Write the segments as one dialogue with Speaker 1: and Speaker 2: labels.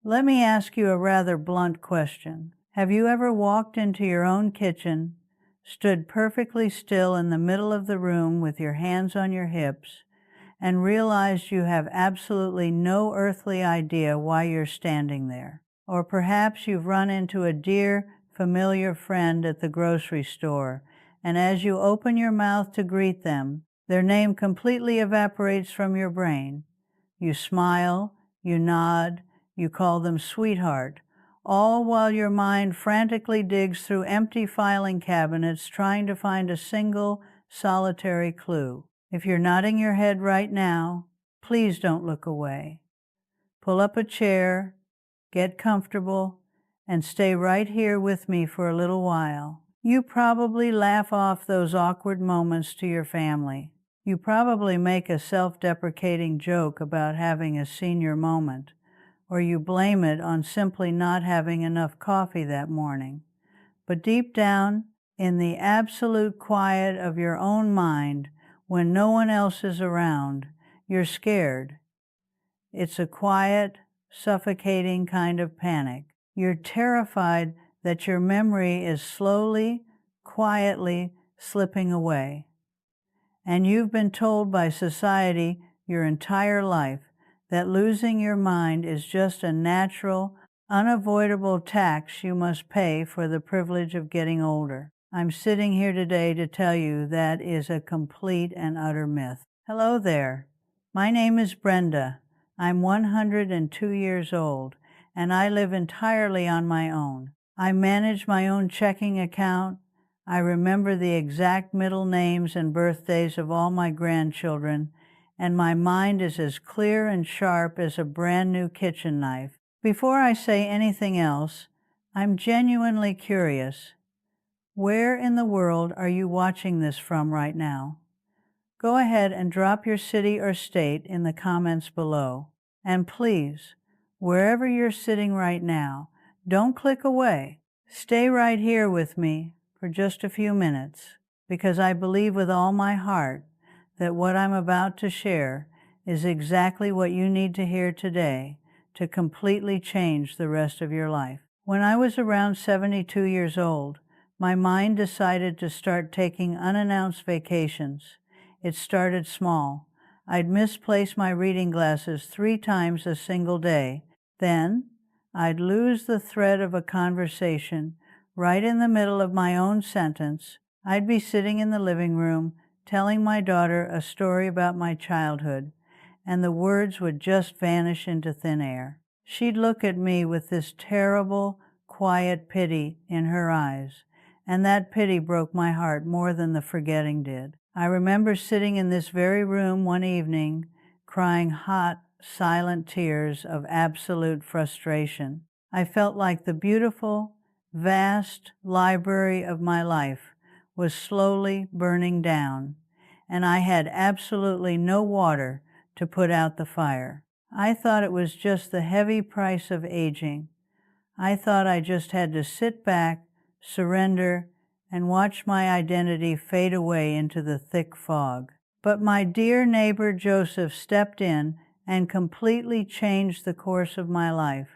Speaker 1: Let me ask you a rather blunt question. Have you ever walked into your own kitchen, stood perfectly still in the middle of the room with your hands on your hips, and realized you have absolutely no earthly idea why you're standing there? Or perhaps you've run into a dear, familiar friend at the grocery store, and as you open your mouth to greet them, their name completely evaporates from your brain. You smile, you nod, you call them sweetheart, all while your mind frantically digs through empty filing cabinets trying to find a single, solitary clue. If you're nodding your head right now, please don't look away. Pull up a chair, get comfortable, and stay right here with me for a little while. You probably laugh off those awkward moments to your family. You probably make a self-deprecating joke about having a senior moment, or you blame it on simply not having enough coffee that morning. But deep down, in the absolute quiet of your own mind, when no one else is around, you're scared. It's a quiet, suffocating kind of panic. You're terrified that your memory is slowly, quietly slipping away. And you've been told by society your entire life that losing your mind is just a natural, unavoidable tax you must pay for the privilege of getting older. I'm sitting here today to tell you that is a complete and utter myth. Hello there. My name is Brenda. I'm 102 years old, and I live entirely on my own. I manage my own checking account. I remember the exact middle names and birthdays of all my grandchildren, and my mind is as clear and sharp as a brand new kitchen knife. Before I say anything else, I'm genuinely curious. Where in the world are you watching this from right now? Go ahead and drop your city or state in the comments below. And please, wherever you're sitting right now, don't click away. Stay right here with me for just a few minutes, because I believe with all my heart that what I'm about to share is exactly what you need to hear today to completely change the rest of your life. When I was around 72 years old, my mind decided to start taking unannounced vacations. It started small. I'd misplace my reading glasses 3 times a single day. Then, I'd lose the thread of a conversation right in the middle of my own sentence. I'd be sitting in the living room telling my daughter a story about my childhood, and the words would just vanish into thin air. She'd look at me with this terrible, quiet pity in her eyes, and that pity broke my heart more than the forgetting did. I remember sitting in this very room one evening, crying hot, silent tears of absolute frustration. I felt like the beautiful, vast library of my life was slowly burning down, and I had absolutely no water to put out the fire. I thought it was just the heavy price of aging. I thought I just had to sit back, surrender, and watch my identity fade away into the thick fog. But my dear neighbor Joseph stepped in and completely changed the course of my life.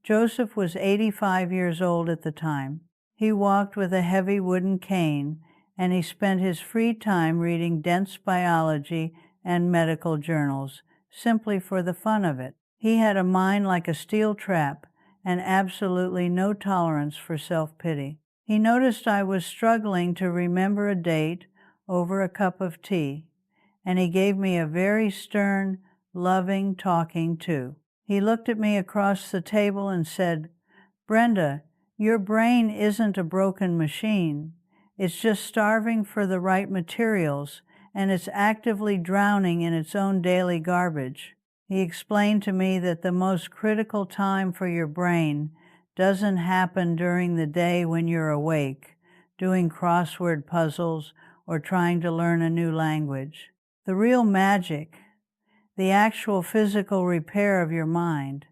Speaker 1: Joseph was 85 years old at the time. He walked with a heavy wooden cane, and he spent his free time reading dense biology and medical journals, simply for the fun of it. He had a mind like a steel trap, and absolutely no tolerance for self-pity. He noticed I was struggling to remember a date over a cup of tea, and he gave me a very stern, loving talking to. He looked at me across the table and said, "Brenda, your brain isn't a broken machine. It's just starving for the right materials, and it's actively drowning in its own daily garbage." He explained to me that the most critical time for your brain doesn't happen during the day when you're awake, doing crossword puzzles or trying to learn a new language. The real magic, the actual physical repair of your mind,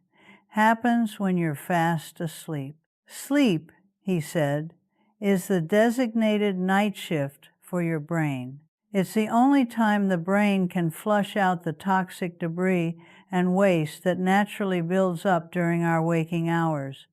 Speaker 1: happens when you're fast asleep. Sleep, he said, is the designated night shift for your brain. It's the only time the brain can flush out the toxic debris and waste that naturally builds up during our waking hours.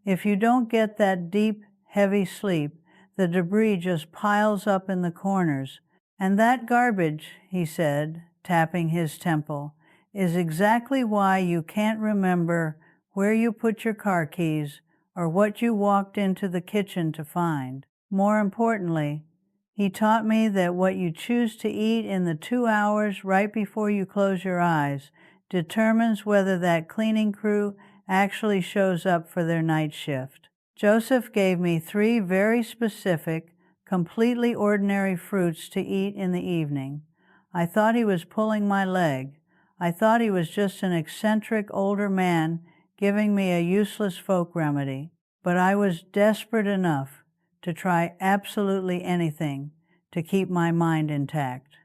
Speaker 1: If you don't get that deep, heavy sleep, the debris just piles up in the corners. And that garbage, he said, tapping his temple, is exactly why you can't remember where you put your car keys or what you walked into the kitchen to find. More importantly, he taught me that what you choose to eat in the 2 hours right before you close your eyes determines whether that cleaning crew actually shows up for their night shift. Joseph gave me 3 very specific, completely ordinary fruits to eat in the evening. I thought he was pulling my leg. I thought he was just an eccentric older man giving me a useless folk remedy. But I was desperate enough to try absolutely anything to keep my mind intact.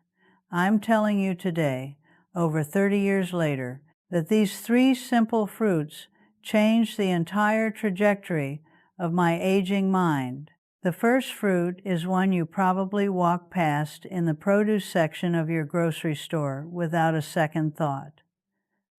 Speaker 1: I'm telling you today, over 30 years later, that these 3 simple fruits changed the entire trajectory of my aging mind. The first fruit is one you probably walk past in the produce section of your grocery store without a second thought.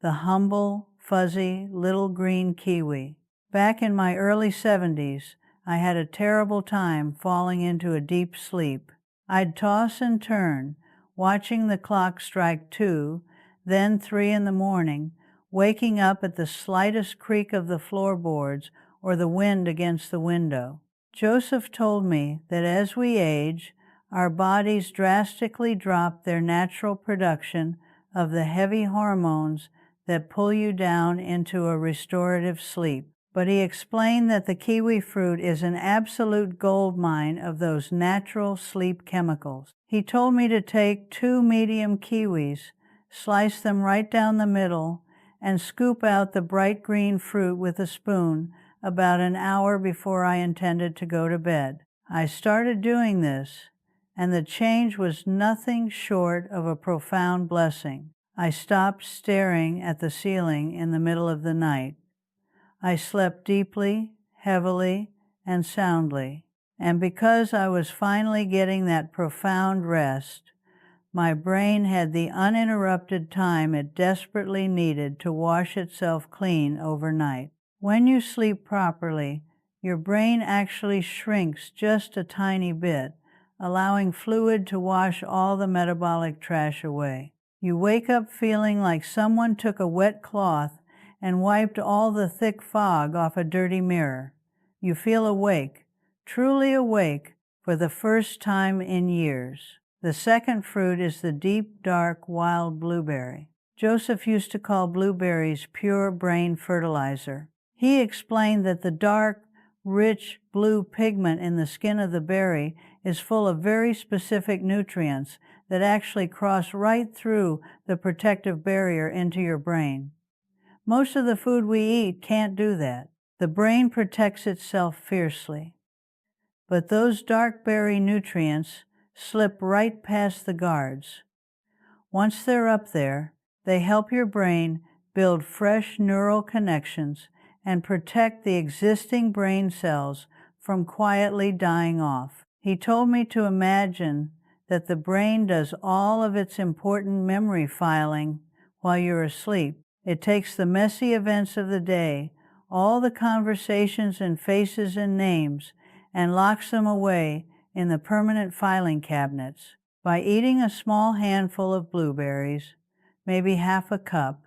Speaker 1: The humble, fuzzy, little green kiwi. Back in my early 70s, I had a terrible time falling into a deep sleep. I'd toss and turn, watching the clock strike 2, then 3 in the morning, waking up at the slightest creak of the floorboards or the wind against the window. Joseph told me that as we age, our bodies drastically drop their natural production of the heavy hormones that pull you down into a restorative sleep. But he explained that the kiwi fruit is an absolute gold mine of those natural sleep chemicals. He told me to take 2 medium kiwis, slice them right down the middle, and scoop out the bright green fruit with a spoon about an hour before I intended to go to bed. I started doing this, and the change was nothing short of a profound blessing. I stopped staring at the ceiling in the middle of the night. I slept deeply, heavily, and soundly. And because I was finally getting that profound rest, my brain had the uninterrupted time it desperately needed to wash itself clean overnight. When you sleep properly, your brain actually shrinks just a tiny bit, allowing fluid to wash all the metabolic trash away. You wake up feeling like someone took a wet cloth and wiped all the thick fog off a dirty mirror. You feel awake, truly awake, for the first time in years. The second fruit is the deep, dark, wild blueberry. Joseph used to call blueberries pure brain fertilizer. He explained that the dark, rich blue pigment in the skin of the berry is full of very specific nutrients that actually cross right through the protective barrier into your brain. Most of the food we eat can't do that. The brain protects itself fiercely. But those dark berry nutrients slip right past the guards. Once they're up there, they help your brain build fresh neural connections and protect the existing brain cells from quietly dying off. He told me to imagine that the brain does all of its important memory filing while you're asleep. It takes the messy events of the day, all the conversations and faces and names, and locks them away in the permanent filing cabinets. By eating a small handful of blueberries, maybe half a cup,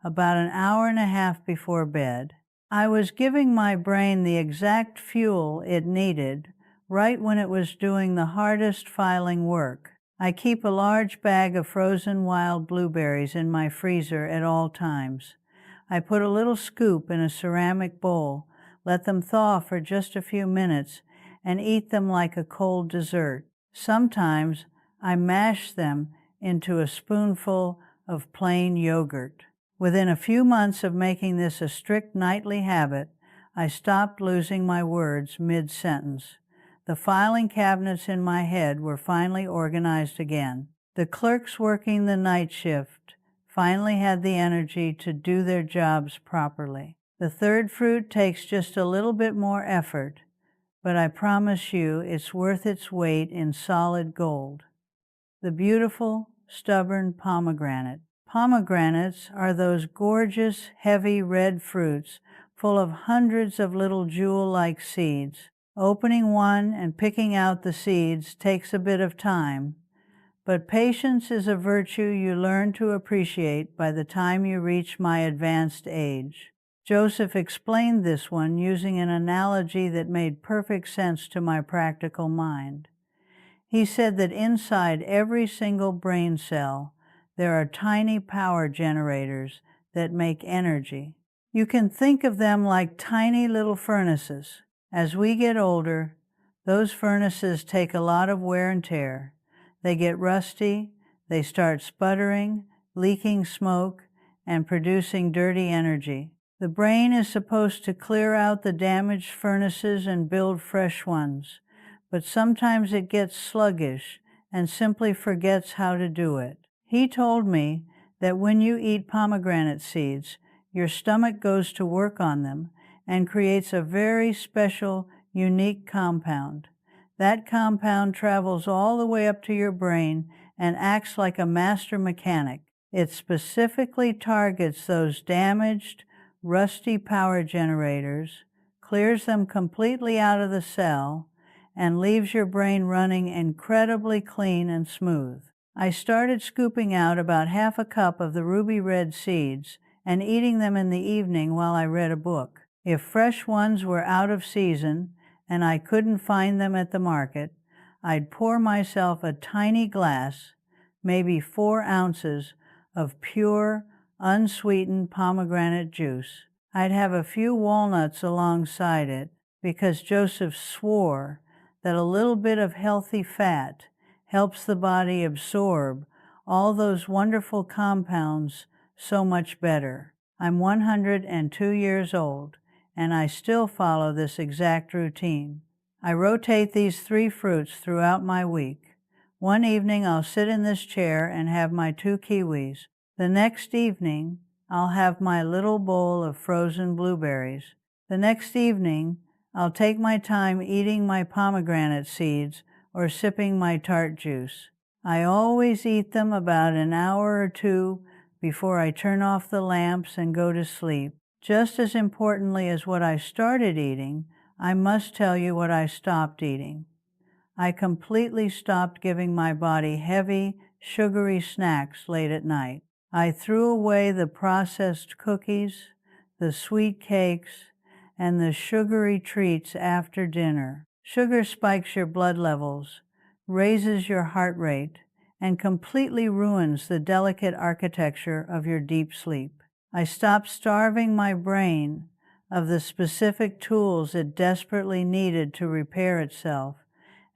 Speaker 1: about an hour and a half before bed, I was giving my brain the exact fuel it needed right when it was doing the hardest filing work. I keep a large bag of frozen wild blueberries in my freezer at all times. I put a little scoop in a ceramic bowl, let them thaw for just a few minutes, and eat them like a cold dessert. Sometimes I mash them into a spoonful of plain yogurt. Within a few months of making this a strict nightly habit, I stopped losing my words mid-sentence. The filing cabinets in my head were finally organized again. The clerks working the night shift finally had the energy to do their jobs properly. The third fruit takes just a little bit more effort, but I promise you it's worth its weight in solid gold. the beautiful, stubborn pomegranate. Pomegranates are those gorgeous, heavy red fruits full of hundreds of little jewel-like seeds. Opening one and picking out the seeds takes a bit of time, but patience is a virtue you learn to appreciate by the time you reach my advanced age. Joseph explained this one using an analogy that made perfect sense to my practical mind. He said that inside every single brain cell, there are tiny power generators that make energy. You can think of them like tiny little furnaces. As we get older, those furnaces take a lot of wear and tear. They get rusty, they start sputtering, leaking smoke, and producing dirty energy. The brain is supposed to clear out the damaged furnaces and build fresh ones, but sometimes it gets sluggish and simply forgets how to do it. He told me that when you eat pomegranate seeds, your stomach goes to work on them and creates a very special, unique compound. That compound travels all the way up to your brain and acts like a master mechanic. It specifically targets those damaged, rusty power generators, clears them completely out of the cell, and leaves your brain running incredibly clean and smooth. I started scooping out about half a cup of the ruby red seeds and eating them in the evening while I read a book. If fresh ones were out of season and I couldn't find them at the market, I'd pour myself a tiny glass, maybe 4 ounces, of pure, unsweetened pomegranate juice. I'd have a few walnuts alongside it because Joseph swore that a little bit of healthy fat helps the body absorb all those wonderful compounds so much better. I'm 102 years old, and I still follow this exact routine. I rotate these 3 fruits throughout my week. One evening I'll sit in this chair and have my 2 kiwis. The next evening I'll have my little bowl of frozen blueberries. The next evening I'll take my time eating my pomegranate seeds or sipping my tart juice. I always eat them about an hour or 2 before I turn off the lamps and go to sleep. Just as importantly as what I started eating, I must tell you what I stopped eating. I completely stopped giving my body heavy, sugary snacks late at night. I threw away the processed cookies, the sweet cakes, and the sugary treats after dinner. Sugar spikes your blood levels, raises your heart rate, and completely ruins the delicate architecture of your deep sleep. I stopped starving my brain of the specific tools it desperately needed to repair itself,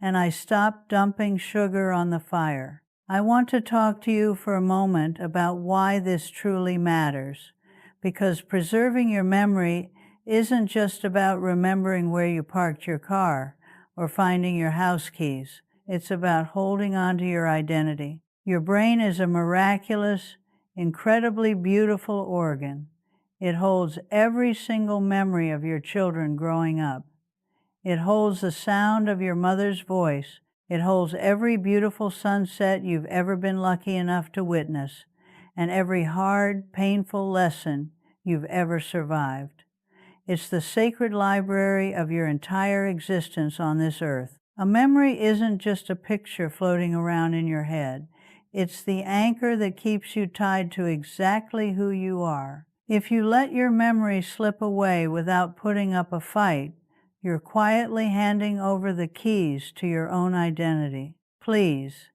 Speaker 1: and I stopped dumping sugar on the fire. I want to talk to you for a moment about why this truly matters, because preserving your memory isn't just about remembering where you parked your car or finding your house keys. It's about holding on to your identity. Your brain is a miraculous, incredibly beautiful organ. It holds every single memory of your children growing up. It holds the sound of your mother's voice. It holds every beautiful sunset you've ever been lucky enough to witness, and every hard, painful lesson you've ever survived. It's the sacred library of your entire existence on this earth. A memory isn't just a picture floating around in your head. It's the anchor that keeps you tied to exactly who you are. If you let your memory slip away without putting up a fight, you're quietly handing over the keys to your own identity. Please,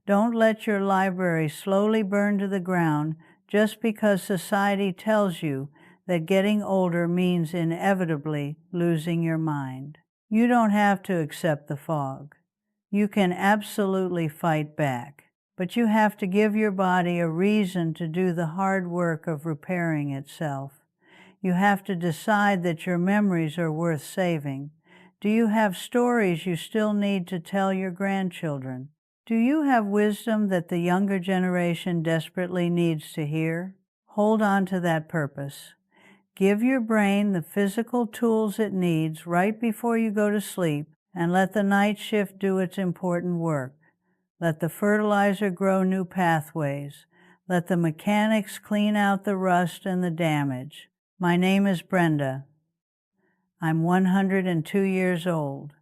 Speaker 1: don't let your library slowly burn to the ground just because society tells you that getting older means inevitably losing your mind. You don't have to accept the fog. You can absolutely fight back, but you have to give your body a reason to do the hard work of repairing itself. You have to decide that your memories are worth saving. Do you have stories you still need to tell your grandchildren? Do you have wisdom that the younger generation desperately needs to hear? Hold on to that purpose. Give your brain the physical tools it needs right before you go to sleep, and let the night shift do its important work. Let the fertilizer grow new pathways. Let the mechanics clean out the rust and the damage. My name is Brenda. I'm 102 years old,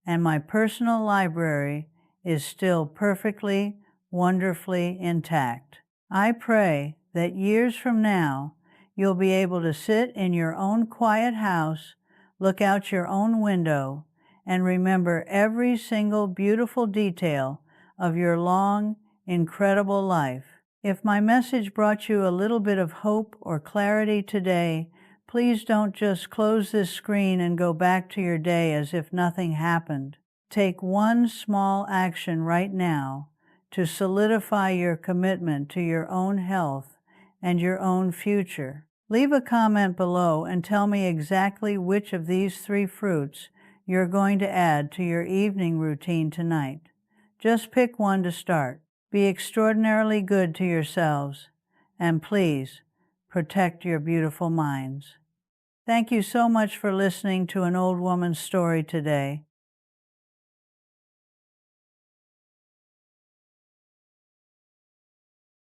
Speaker 1: and my personal library is still perfectly, wonderfully intact. I pray that years from now, you'll be able to sit in your own quiet house, look out your own window, and remember every single beautiful detail of your long, incredible life. If my message brought you a little bit of hope or clarity today, please don't just close this screen and go back to your day as if nothing happened. Take one small action right now to solidify your commitment to your own health and your own future. Leave a comment below and tell me exactly which of these 3 fruits you're going to add to your evening routine tonight. Just pick one to start. Be extraordinarily good to yourselves, and please protect your beautiful minds. Thank you so much for listening to An Old Woman's Story today.